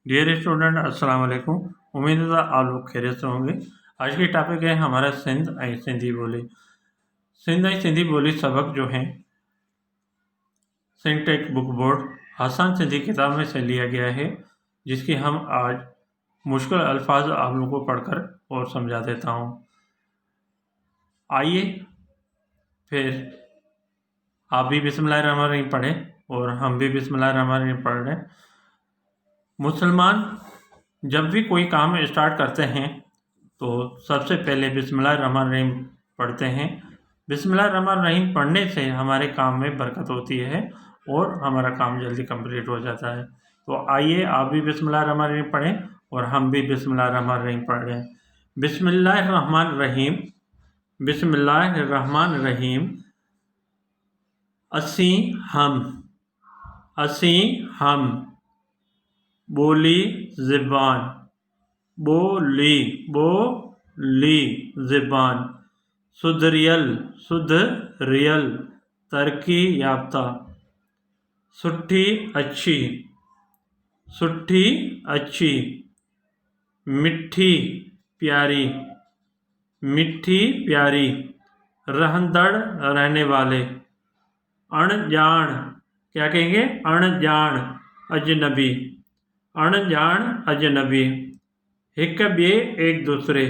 Dear student अस्सलाम वालेकुम। उम्मीद है आप लोग खैरियत से होंगे। आज की टॉपिक है हमारा सिंध ऐं सिंधी बोली। सिंध ऐं सिंधी बोली सबक जो है सिंटेक बुक बोर्ड आसान सिंधी किताब में से लिया गया है, जिसकी हम आज मुश्किल अल्फाज आप लोगों को पढ़कर और समझा देता हूँ। आइए फिर आप भी बिस्मिल्लाहिर्रहमानिर्रहीम पढ़ें और हम भी बिस्मिल्लाहिर्रहमानिर्रहीम पढ़ रहे हैं। मुसलमान जब भी कोई काम स्टार्ट करते हैं तो सबसे पहले बिस्मिल्लाहिर्रहमानिर्रहीम पढ़ते हैं। बिस्मिल्लाहिर्रहमानिर्रहीम पढ़ने से हमारे काम में बरकत होती है और हमारा काम जल्दी कंप्लीट हो जाता है। तो आइए आप भी बिस्मिल्लाहिर्रहमानिर्रहीम पढ़ें और हम भी बिस्मिल्लाहिर्रहमानिर्रहीम पढ़ रहे हैं। बिस्मिल्लाहिर्रहमानिर्रहीम, बिस्मिल्लाहिर्रहमानिर्रहीम। असीं हम, असीं हम। बोली ज़बान, बोली बोली ज़बान। सुधरियल, सुधरियल। तरक्की याफ्ता। सुठी अच्छी, सुठी अच्छी। मिठी प्यारी, मिठी प्यारी। रहंदड़ रहने वाले। अणजाण, क्या कहेंगे? अणजाण, अजनबी, अणजाण अजनबी। हिक ॿिए एक दूसरे।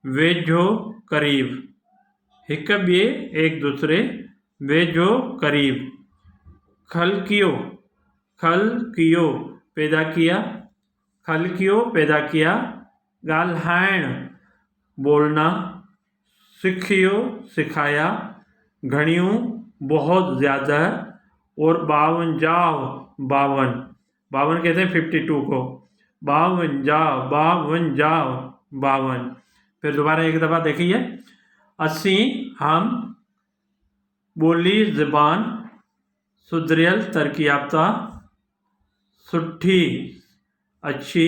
वेझो करीब, हिक ॿिए एक दूसरे। वेझो करीब। खलकियो, खलकियो पैदा किया, खलकियो पैदा किया। ॻाल्हाइण बोलना। सिखियो सिखाया। घणियूं बहुत ज़्यादा। और 52 52, 52 कहते हैं 52 को। 52 52 52। फिर दोबारा एक दफ़ा देखिए। असीं हम, बोली ज़बान, सुधरियल तरक्की याफ्ता। सुठी अच्छी,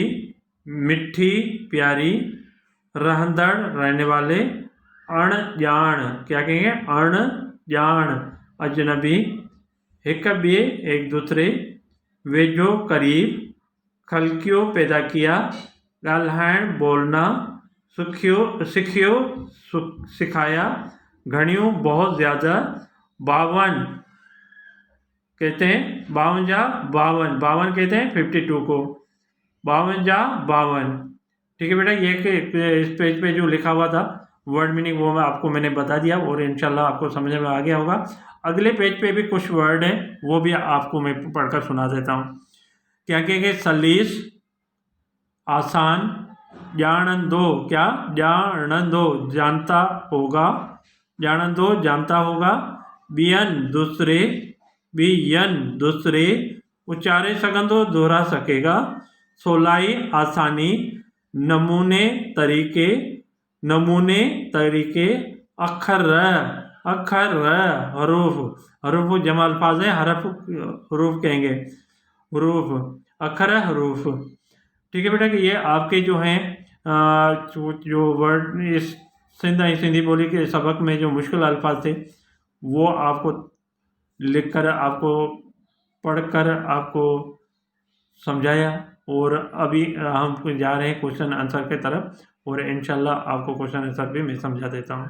मिठी प्यारी। रहंदड़ रहने वाले। अणजाण, क्या कहेंगे? अणजाण अजनबी। हिक ॿिए एक दूसरे। वेझो करीब। खलकियो पैदा किया। ॻाल्हाइण बोलना। सिखियो सिखाया। घणियों बहुत ज़्यादा। 52 कहते हैं 52 52, 52 कहते हैं 52 को। 52 52। ठीक है बेटा, ये इस पेज पे जो लिखा हुआ था वर्ड मीनिंग वो मैंने बता दिया और इंशाल्लाह आपको समझ में आ गया होगा। अगले पेज पे भी कुछ वर्ड हैं, वो भी आपको मैं पढ़कर सुना देता हूँ। क्या कहेंगे? सलीस, आसान। ॼाणंदो, क्या? ॼाणंदो, जानता होगा। ॼाणंदो जानता होगा। ॿियनि दूसरे, ॿियनि दूसरे। उच्चारे सघंदो, दोहरा सकेगा। सवलाई आसानी। नमूने तरीके, नमूने तरीके। अखर, अखर हरूफ, हरूफ जमा अल्फाज है, हरफ हरूफ कहेंगे, हरूफ। अखर हरूफ। ठीक है बेटा कि ये आपके जो हैं जो वर्ड इस सिंध ऐं सिंधी बोली के सबक में जो मुश्किल अल्फाज थे वो आपको लिखकर, आपको पढ़कर आपको समझाया। और अभी हम जा रहे हैं क्वेश्चन आंसर के तरफ और इंशाल्लाह आपको क्वेश्चन आंसर भी मैं समझा देता हूँ।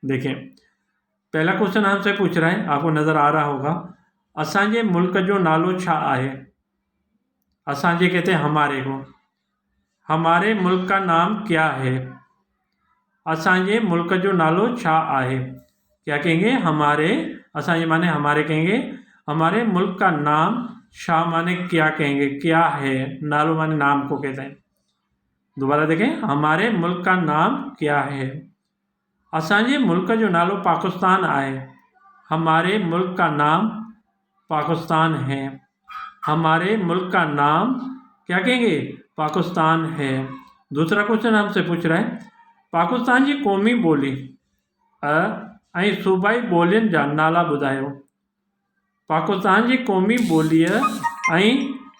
देखें, पहला क्वेश्चन हमसे पूछ रहा है, आपको नज़र आ रहा होगा। असांजे मुल्क जो नालो छा आहे? असांजे कहते हैं हमारे को। हमारे मुल्क का नाम क्या है? असांजे मुल्क जो नालो छा आहे? क्या कहेंगे? हमारे। असांजे माने हमारे कहेंगे। हमारे मुल्क का नाम छा माने क्या कहेंगे? क्या है? नालो माने नाम को कहते हैं। दोबारा देखें, हमारे मुल्क का नाम क्या है? असांजे मुल्क जो नालो पाकिस्तान आहे। हमारे मुल्क का नाम पाकिस्तान है। हमारे मुल्क का नाम क्या कहेंगे? पाकिस्तान है। दूसरा क्वेश्चन हमसे पूछ रहा है, पाकिस्तान जी क़ौमी ॿोली ऐं सूबाई ॿोलियुनि जा नाला ॿुधायो। पाकिस्तान जी क़ौमी ॿोलीअ ऐं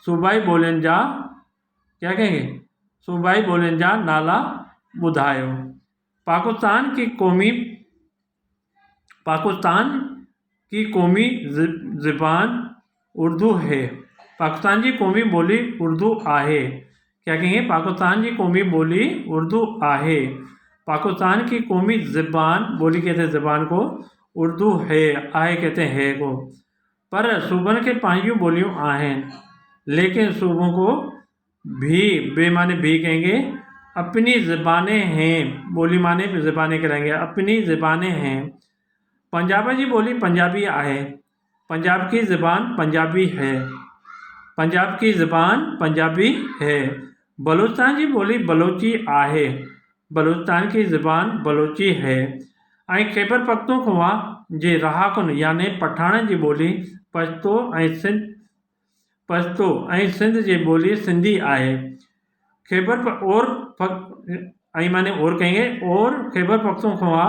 सूबाई ॿोलियुनि जा, क्या कहेंगे? सूबाई ॿोलियुनि जा नाला ॿुधायो। पाकिस्तान की क़ौमी ज़बान उर्दू है। पाकिस्तान जी क़ौमी बोली उर्दू आहे। क्या कहेंगे? पाकिस्तान जी कौमी बोली उर्दू आहे। पाकिस्तान की कौमी ज़बान, बोली कहते हैं ज़बान को, उर्दू है। आहे कहते हैं है को। पर सूबन के पंहिंजूं बोलियूं आहिनि, लेकिन सूबों को भी, बेमाने भी कहेंगे, अपनी ज़बानें हैं। बोली माने ज़बानें कराएंगे, अपनी ज़बानें हैं। पंजाब जी बोली पंजाबी आहे। पंजाब की ज़बान पंजाबी है। पंजाब की ज़बान पंजाबी है। बलूचिस्तान जी बोली बलोची आहे। बलूचिस्तान की ज़बान बलोची है। ऐं खैबर पख्तूनख्वा जे रहाकुन यानी पठाण जी बोली पश्तो ऐं सिंध जी बोली सिंधी आहे। माने और कहेंगे, और खैबर पख्तूनख्वा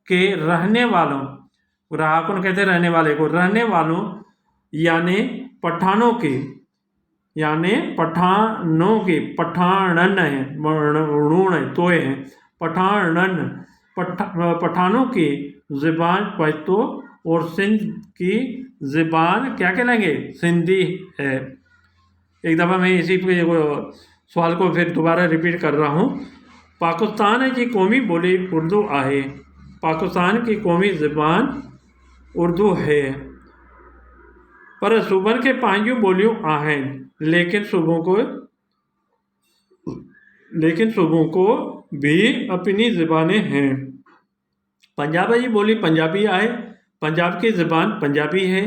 के रहने वालों, रहाकुन कहते रहने वाले को, रहने वालों यानी पठानों के, यानी पठानों के, पठानन है, ऋण है, तोय है, पठानन, पठानों की ज़बान पश्तो और सिंध की ज़बान क्या कहलाएंगे? सिंधी है। एक दफ़ा मैं इसी पे सवाल को फिर दोबारा रिपीट कर रहा हूँ। पाकिस्तान की कौमी बोली उर्दू आहे। पाकिस्तान की कौमी ज़बान उर्दू है। पर सूबन के पंहिंजूं बोलियूं आहिनि, लेकिन सूबों को भी अपनी ज़बानें हैं। पंजाब जी बोली पंजाबी आहे। पंजाब की ज़बान पंजाबी है।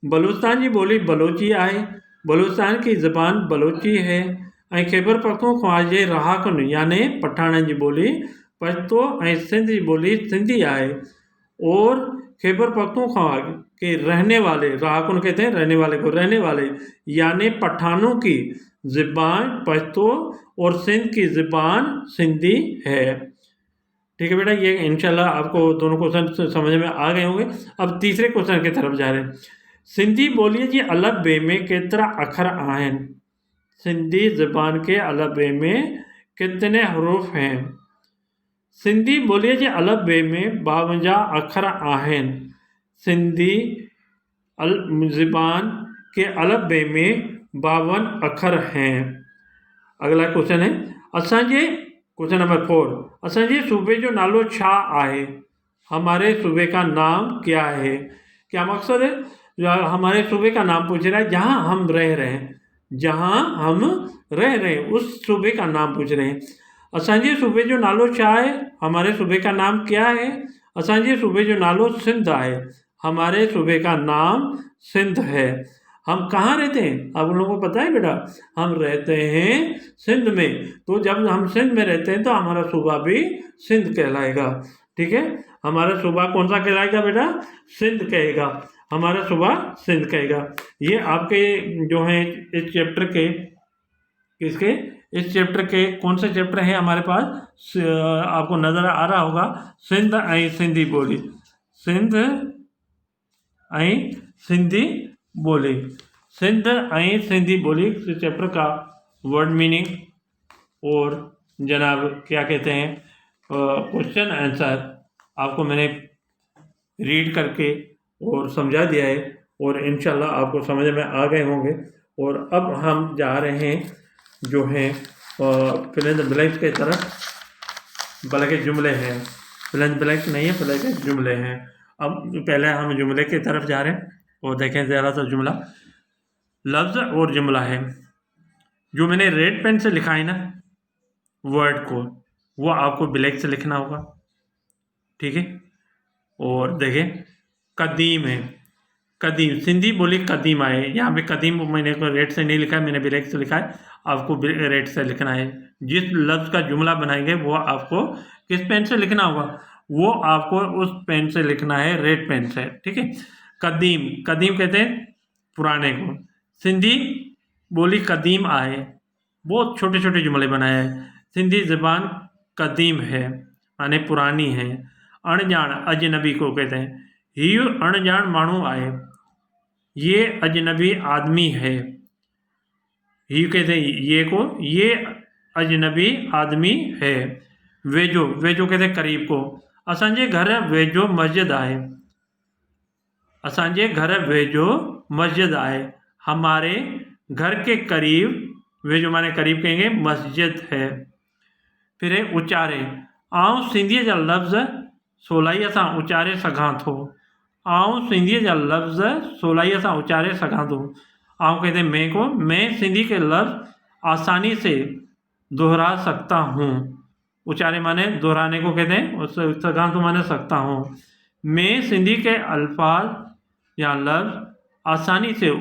बलूचिस्तान जी बोली बलोची आहे। बलूचिस्तान की ज़बान बलोची है। ऐं खैबर पख्तूनख्वा जे रहाकुन यानी पठाणनि जी बोली पश्तो ऐं सिंध जी बोली सिंधी आहे। और खैबर पख्तूनख्वा के रहने वाले, रहाकुन कहते हैं रहने वाले को, रहने वाले यानी पठानों की ज़बान पश्तो और सिंध की ज़बान सिंधी है। ठीक है बेटा, ये इंशाल्लाह आपको दोनों क्वेश्चन समझ में आ गए होंगे। अब तीसरे क्वेश्चन की तरफ जा रहे हैं। सिंधी बोलीअ जी अलफ़बे में केतिरा अखर आहिनि? सिंधी ज़बान के अलफ़बे में कितने हरूफ हैं? सिंधी बोलीअ जे अलफ़बे में 52 अखर आहिनि। सिंधी ज़बान के अलफ़बे में 52 अखर हैं। अगला क्वेश्चन है, असांजे क्वेश्चन नंबर 4, असांजे सूबे जो नालो छा आहे? हमारे सूबे का नाम क्या है? क्या मकसद है? हमारे सूबे का नाम पूछ रहा है, जहाँ हम रह रहे हैं, जहाँ हम रह रहे हैं उस सूबे का नाम पूछ रहे हैं। असांजे सूबे जो नालो छा है? हमारे सूबे का नाम क्या है? असांजे सूबे जो नालो सिंध है। हमारे सूबे का नाम सिंध है। हम कहाँ रहते हैं? आप लोगों को पता है बेटा, हम रहते हैं सिंध में। तो जब हम सिंध में रहते हैं तो हमारा सूबा भी सिंध कहलाएगा। ठीक है, हमारा सूबा कौन सा कहलाएगा बेटा? सिंध कहेगा। हमारा सूबा सिंध कहेगा। ये आपके जो हैं इस चैप्टर के, किसके? इस चैप्टर के कौन से चैप्टर हैं हमारे पास? आपको नज़र आ रहा होगा, सिंध ऐं सिंधी बोली। सिंध ऐं सिंधी बोली। सिंध ऐं सिंधी बोली इस चैप्टर का वर्ड मीनिंग और जनाब क्या कहते हैं क्वेश्चन आंसर आपको मैंने रीड करके और समझा दिया है, और इंशाल्लाह आपको समझ में आ गए होंगे। और अब हम जा रहे हैं जो हैं फिल इन द ब्लैंक्स की तरफ। बल्कि जुमले हैं, फिल इन द ब्लैंक्स नहीं है, बल्कि जुमले हैं। अब पहले हम जुमले की तरफ जा रहे हैं और देखें ज़रा सा जुमला, लफ्ज़ और जुमला है। जो मैंने रेड पेन से लिखा है ना वर्ड को, वो आपको ब्लैक से लिखना होगा। ठीक है, और देखें कदीम है। कदीम, सिंधी बोली कदीम आए। यहाँ पे कदीम मैंने को रेड से नहीं लिखा है, मैंने ब्लैक से लिखा है। आपको रेड से लिखना है। जिस लफ्ज़ का जुमला बनाएंगे वो आपको किस पेन से लिखना होगा? वो आपको उस पेन से लिखना है, रेड पेन से। ठीक है, कदीम, कदीम कहते हैं पुराने को। सिंधी बोली कदीम आए, बहुत छोटे छोटे जुमले बनाए हैं। सिंधी ज़बान कदीम है माने पुरानी है। अणजान, अजनबी को कहते हैं। ही अणजान मानू आए, ये अजनबी आदमी है। ही कहते हैं ये को, ये अजनबी आदमी है। वेजो, वेजो कहते हैं करीब को। असांजे घर वेजो मस्जिद आहे। असांजे घर वेजो मस्जिद आहे। हमारे घर के करीब, वे जो माने करीब कहेंगे मस्जिद है। फिर है उचारे, आऊं सिंधीअ जा लफ़्ज़ सवलाईअ सां उचारे सघां थो। आऊं सिंधीअ जा लफ़्ज़ सवलाईअ सां उचारे सघां थो। आऊं कहते हैं मैं को, मैं सिंधी के लफ्ज़ आसानी से दोहरा सकता हूँ। उचारे माने दोहराने को कहते हैं, और सघां तो माने सकता हूँ। मैं सिंधी के अल्फाज या लफ्ज़ आसानी से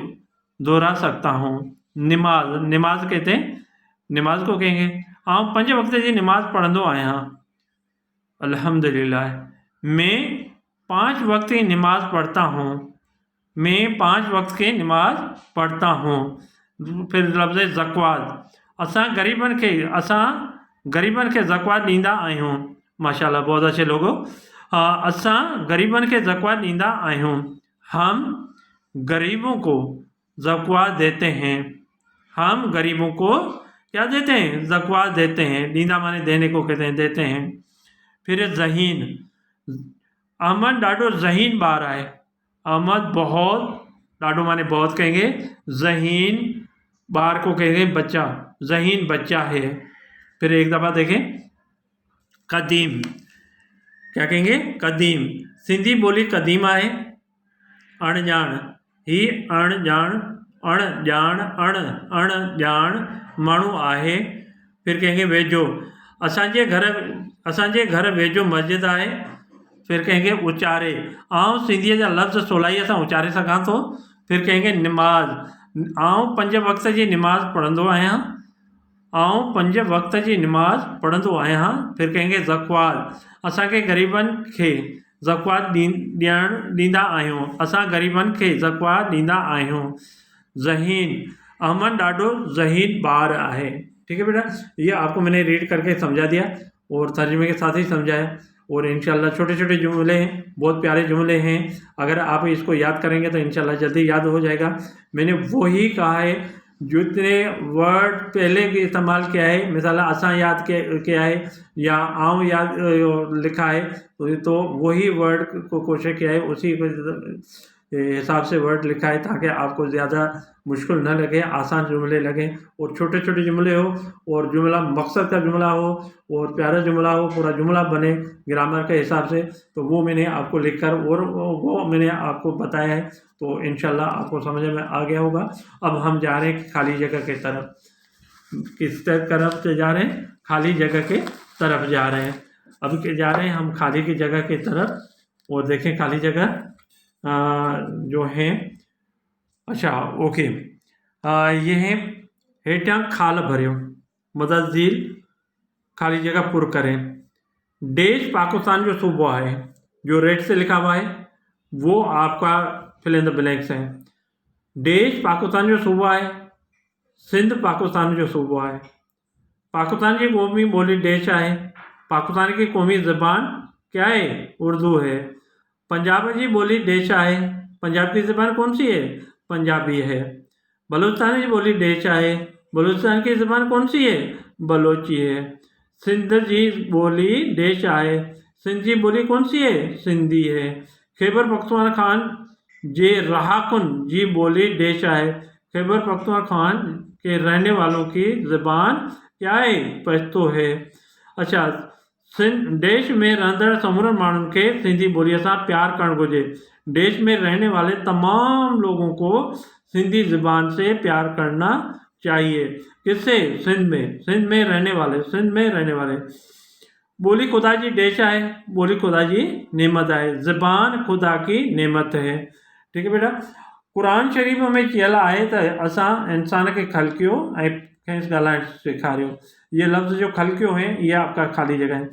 दोहरा सकता हूँ। निमाज, निमाज कहते हैं, निमाज को कहेंगे आऊं 5 वक़्त जी निमाज़ पढ़ंदो आहियां। अल्हम्दुलिल्लाह, मैं 5 वक़्त की नमाज़ पढ़ता हूँ। मैं 5 वक़्त की नमाज़ पढ़ता हूँ। फिर लफ़्ज़ ज़कवात, असां ग़रीबनि खे ज़कवात ॾींदा आहियूं। माशाअल्लाह, बहुत अच्छे लोगो। असां ग़रीबनि खे ज़कवात ॾींदा आहियूं। हम गरीबों को ज़कवात देते हैं। हम गरीबों को क्या देते हैं? ज़कवात देते हैं। ॾींदा माने देने को कहते हैं, देते हैं। फिर ज़हीन, अहमद ॾाढो ज़हीन ॿार आहे। अहमद बहुत, ॾाढो माने बहुत कहेंगे, ज़हीन ॿार को कहेंगे बच्चा, ज़हीन बच्चा है। फिर एक दफ़ा देखें, कदीम, क्या कहेंगे? कदीम, सिंधी बोली कदीम आहे। अणजाण, ही अणजाण, अणजाण, अणजाण माण्हू आहे। फिर कहेंगे वेझो, असांजे घर वेझो मस्जिद आहे। फिर कहेंगे उचारे, आऊं सिंधीअ जा लफ़्ज़ सवलाईअ सां उचारे सघां थो। फिर कहेंगे निमाज़, आऊं 5 वक़्त जी निमाज़ पढ़ंदो आहियां। आऊं 5 वक़्त जी निमाज़ पढ़ंदो आहियां। फिर कहेंगे ज़कवात, असांखे ग़रीबनि खे ज़कवात ॾींदा आहियूं। असां ग़रीबनि खे ज़कवात ॾींदा आहियूं। ज़हीन, अहमद ॾाढो ज़हीन ॿार आहे। ठीक है बेटा, ये आपको मैंने रीड करके समझा दिया और तर्जुमे के साथ ही समझाया। और इंशाल्लाह छोटे छोटे जुमले हैं, बहुत प्यारे जुमले हैं। अगर आप इसको याद करेंगे तो इंशाल्लाह जल्दी याद हो जाएगा। मैंने वही कहा है, जितने वर्ड पहले के इस्तेमाल किया है, मिसाल असां याद किया है या आऊं याद लिखा है, तो वही वर्ड को कोशिश किया है, उसी हिसाब से वर्ड लिखा है, ताकि आपको ज़्यादा मुश्किल न लगे, आसान जुमले लगे और छोटे छोटे जुमले हो और जुमला मकसद का जुमला हो और प्यारा जुमला हो, पूरा जुमला बने ग्रामर के हिसाब से। तो वो मैंने आपको लिखकर और वो मैंने आपको बताया है। तो इंशाल्लाह आपको समझ में आ गया होगा। अब हम जा रहे हैं खाली जगह की तरफ। किस तरफ से जा रहे हैं? खाली जगह के तरफ जा रहे हैं। अभी जा रहे हैं हम खाली की जगह की तरफ। और देखें खाली जगह जो है, अच्छा ओके, ये है हेठा खाल भरियो, मदद झील, खाली जगह पुर करें। देश पाकिस्तान जो सूबो है, जो रेड से लिखा हुआ है वो आपका फिल इन द ब्लैंक्स है। देश पाकिस्तान जो सूबो है, सिंध पाकिस्तान जो सूबो है। पाकिस्तान की कौमी बोली देश है। पाकिस्तान की कौमी ज़बान क्या है? उर्दू है। पंजाब की बोली देश है। पंजाब की ज़बान कौन सी है? पंजाबी है। बलूचिस्तान की बोली देश है। बलूचिस्तान की ज़बान कौन सी है? बलोची है। सिंध की बोली देश है। सिंध की बोली कौन सी है? सिंधी है। खैबर पख्तूनख्वा जे रहाकुन जी बोली देश है। खैबर पख्तूनख्वा के रहने वालों की ज़बान क्या है? पश्तो है। अच्छा, देश में रहंदड़ समूरनि माण्हुनि खे सिंधी ॿोलीअ सां प्यार करणु घुरिजे। देश में रहने वाले तमाम लोगों को सिंधी ज़बान से प्यार करना चाहिए। किससे? सिंध में रहने वाले। बोली खुदा जी देश है। बोली खुदा जी नेमत है। ज़बान खुदा की नेमत है। ठीक है बेटा, कुरान शरीफ़ में चयल आहे त असां इंसान खे खलकियो ऐं खेसि ॻाल्हाइणु सेखारियो। ये लफ्ज़ जो खलकियो है, ये आपका खाली जगह है।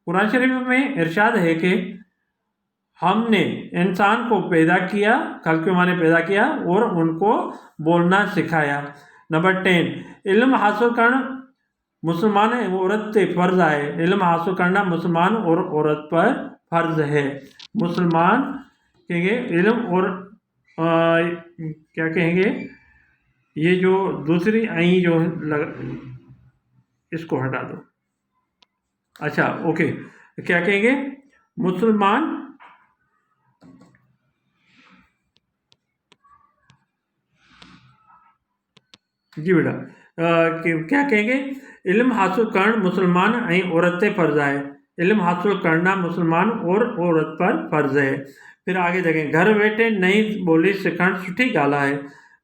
कुरान शरीफ में इरशाद है कि हमने इंसान को पैदा किया, खलकियो माने पैदा किया, और उनको बोलना सिखाया। नंबर 10, इल्म हासिल करणु मुसलमान औरत ते फ़र्ज़ है। इल्म हासिल करना मुसलमान और औरत पर फ़र्ज़ है। मुसलमान कहेंगे इल्म, और क्या कहेंगे, ये जो दूसरी आई जो इसको हटा दो। अच्छा ओके, क्या कहेंगे? मुसलमान जी बेटा, क्या कहेंगे? इल्म हासिल करण मुसलमान ऐं औरत ते फ़र्ज़ आहे। इल्म हासिल करना मुसलमान और औरत पर फ़र्ज़ है। फिर आगे देखें, घर वेठे नई ॿोली सिखणु सुठी ॻाल्हि आहे।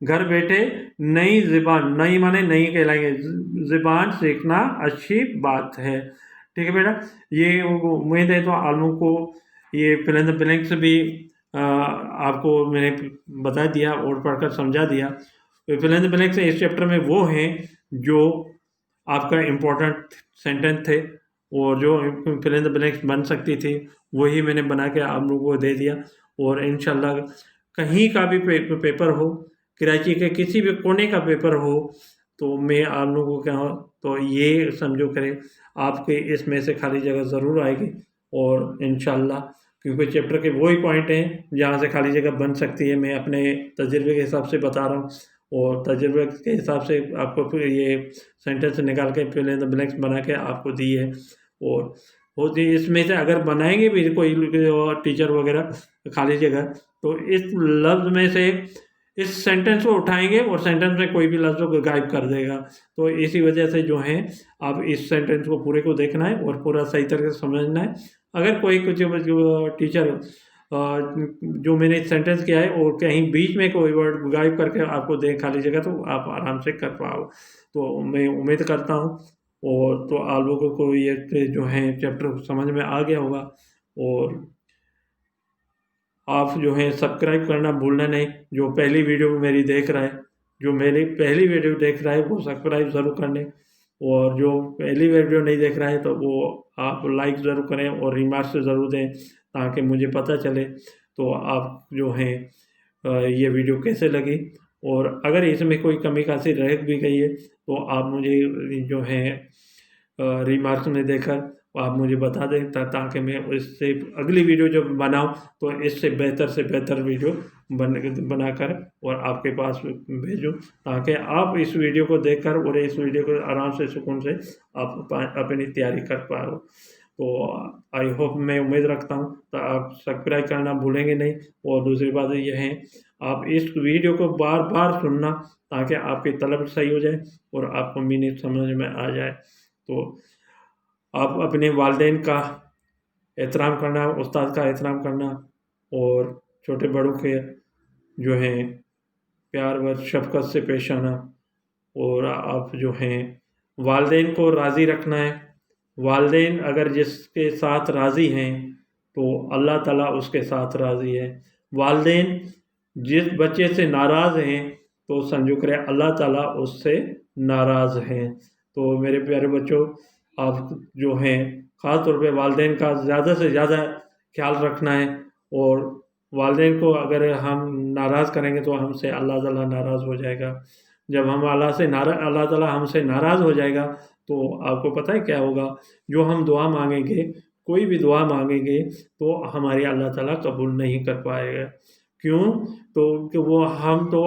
घर बैठे नई ज़ुबान, नई माने नई कहलाएंगे, ज़ुबान सीखना अच्छी बात है। ठीक है बेटा, ये उम्मीद है तो आप लोगों को ये फिल इन द ब्लैंक्स भी आपको मैंने बता दिया और पढ़कर समझा दिया। फिल इन द ब्लैंक्स इस चैप्टर में वो हैं जो आपका इम्पोर्टेंट सेंटेंस थे और जो फिल इन द ब्लैंक्स बन सकती थी वही मैंने बना के आप लोगों को दे दिया। और इंशाल्लाह कहीं का भी पेपर हो, कराची के किसी भी कोने का पेपर हो, तो मैं आप लोगों को क्या तो ये समझो करें आपके इसमें से खाली जगह ज़रूर आएगी। और इंशाल्लाह क्योंकि चैप्टर के वही पॉइंट हैं जहाँ से खाली जगह बन सकती है, मैं अपने तजुर्बे के हिसाब से बता रहा हूँ और तजुर्बे के हिसाब से आपको फिर ये सेंटेंस निकाल के फिल इन द ब्लैंक्स बना के आपको दी है। और होती इसमें से अगर बनाएंगे भी कोई टीचर वगैरह खाली जगह, तो इस लफ्ज़ में से इस सेंटेंस को उठाएंगे और सेंटेंस में कोई भी लफ्ज़ को गायब कर देगा। तो इसी वजह से जो है आप इस सेंटेंस को पूरे को देखना है और पूरा सही तरह से समझना है। अगर कोई कुछ टीचर जो मैंने सेंटेंस किया है और कहीं बीच में कोई वर्ड गायब करके आपको दे खाली जगह, तो आप आराम से कर पाओ। तो मैं उम्मीद करता हूँ और तो आप लोगों को ये जो है चैप्टर समझ में आ गया होगा। और आप जो है सब्सक्राइब करना भूलना नहीं। जो पहली वीडियो मेरी देख रहा है, जो मेरी पहली वीडियो देख रहा है वो सब्सक्राइब ज़रूर कर लें। और जो पहली वीडियो नहीं देख रहा है तो वो आप लाइक ज़रूर करें और रिमार्क्स ज़रूर दें ताकि मुझे पता चले तो आप जो हैं ये वीडियो कैसे लगी। और अगर इसमें कोई कमी कासी रह भी गई है तो आप मुझे जो है रिमार्क्स में देकर आप मुझे बता दें ताकि मैं इससे अगली वीडियो जब बनाऊं तो इससे बेहतर वीडियो बनाकर और आपके पास भेजूं ताकि आप इस वीडियो को देखकर और इस वीडियो को आराम से सुकून से आप अपनी तैयारी कर पाओ। तो आई होप, मैं उम्मीद रखता हूँ तो आप सब्सक्राइब करना भूलेंगे नहीं। और दूसरी बात यह है आप इस वीडियो को बार बार सुनना ताकि आपकी तलब सही हो जाए और आपको मीनिंग समझ में आ जाए। तो आप अपने वालिदैन का एहतराम करना, उस्ताद का एहतराम करना और छोटे बड़ों के जो हैं प्यार व शफ़क़त से पेश आना। और आप जो हैं वालिदैन को राज़ी रखना है। वालिदैन अगर जिसके साथ राज़ी हैं तो अल्लाह ताला उसके साथ राज़ी है। वालिदैन जिस बच्चे से नाराज़ हैं तो समझो करें अल्लाह ताला उससे नाराज़ हैं। तो मेरे प्यारे बच्चों, आप जो हैं ख़ास तौर पे वालिदैन का ज़्यादा से ज़्यादा ख्याल रखना है। और वालिदैन को अगर हम नाराज़ करेंगे तो हमसे अल्लाह ताला नाराज़ हो जाएगा। जब हम अल्लाह ताला हमसे नाराज़ हो जाएगा तो आपको पता है क्या होगा? जो हम दुआ मांगेंगे, कोई भी दुआ मांगेंगे तो हमारी अल्लाह ताला कबूल नहीं कर पाएगा। क्यों? तो कि वो हम तो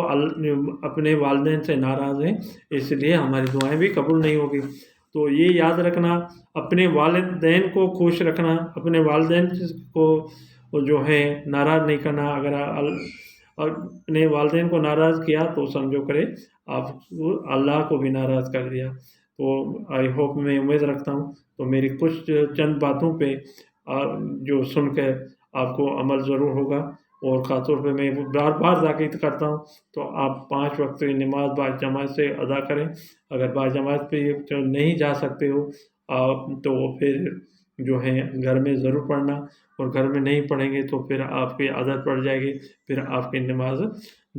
अपने वालिदैन से नाराज़ हैं, इसलिए हमारी दुआएं भी कबूल नहीं होगी। तो ये याद रखना, अपने वालिदैन को खुश रखना, अपने वालिदैन को जो है नाराज़ नहीं करना। अगर अपने वालिदैन को नाराज़ किया तो समझो करे आप अल्लाह को भी नाराज़ कर दिया। तो आई होप, मैं उम्मीद रखता हूँ तो मेरी कुछ चंद बातों पे जो सुनकर आपको अमल ज़रूर होगा। और ख़ास तौर पे मैं बार-बार ताकीद करता हूँ तो आप 5 वक़्त की नमाज़ बाजमात से अदा करें। अगर बाजमात पे तो नहीं जा सकते हो आप तो फिर जो है घर में ज़रूर पढ़ना। और घर में नहीं पढ़ेंगे तो फिर आपकी आदत पड़ जाएगी, फिर आपकी नमाज़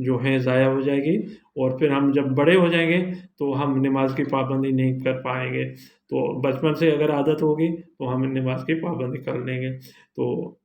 जो है ज़ाया हो जाएगी। और फिर हम जब बड़े हो जाएंगे तो हम नमाज की पाबंदी नहीं कर पाएंगे। तो बचपन से अगर आदत होगी तो हम नमाज की पाबंदी कर लेंगे। तो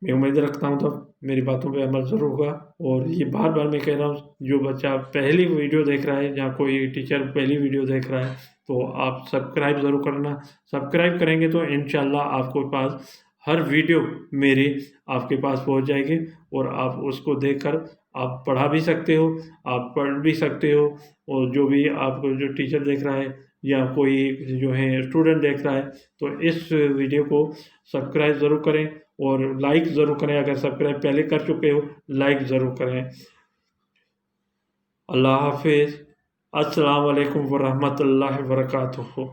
मैं उम्मीद रखता हूँ तब मेरी बातों पे अमल ज़रूर होगा। और ये बार-बार मैं कह रहा हूँ, जो बच्चा पहली वीडियो देख रहा है या कोई टीचर पहली वीडियो देख रहा है तो आप सब्सक्राइब ज़रूर करना। सब्सक्राइब करेंगे तो इंशाल्लाह आपके पास हर वीडियो मेरी आपके पास पहुँच जाएगी और आप उसको देखकर आप पढ़ा भी सकते हो, आप पढ़ भी सकते हो। और जो भी आपको जो टीचर देख रहा है या कोई जो है स्टूडेंट देख रहा है तो इस वीडियो को सब्सक्राइब ज़रूर करें और लाइक ज़रूर करें। अगर सब्सक्राइब पहले कर चुके हो, लाइक ज़रूर करें। अल्लाह हाफिज़। अस्सलाम वालेकुम वरहमतुल्लाहि वबरकातुहू।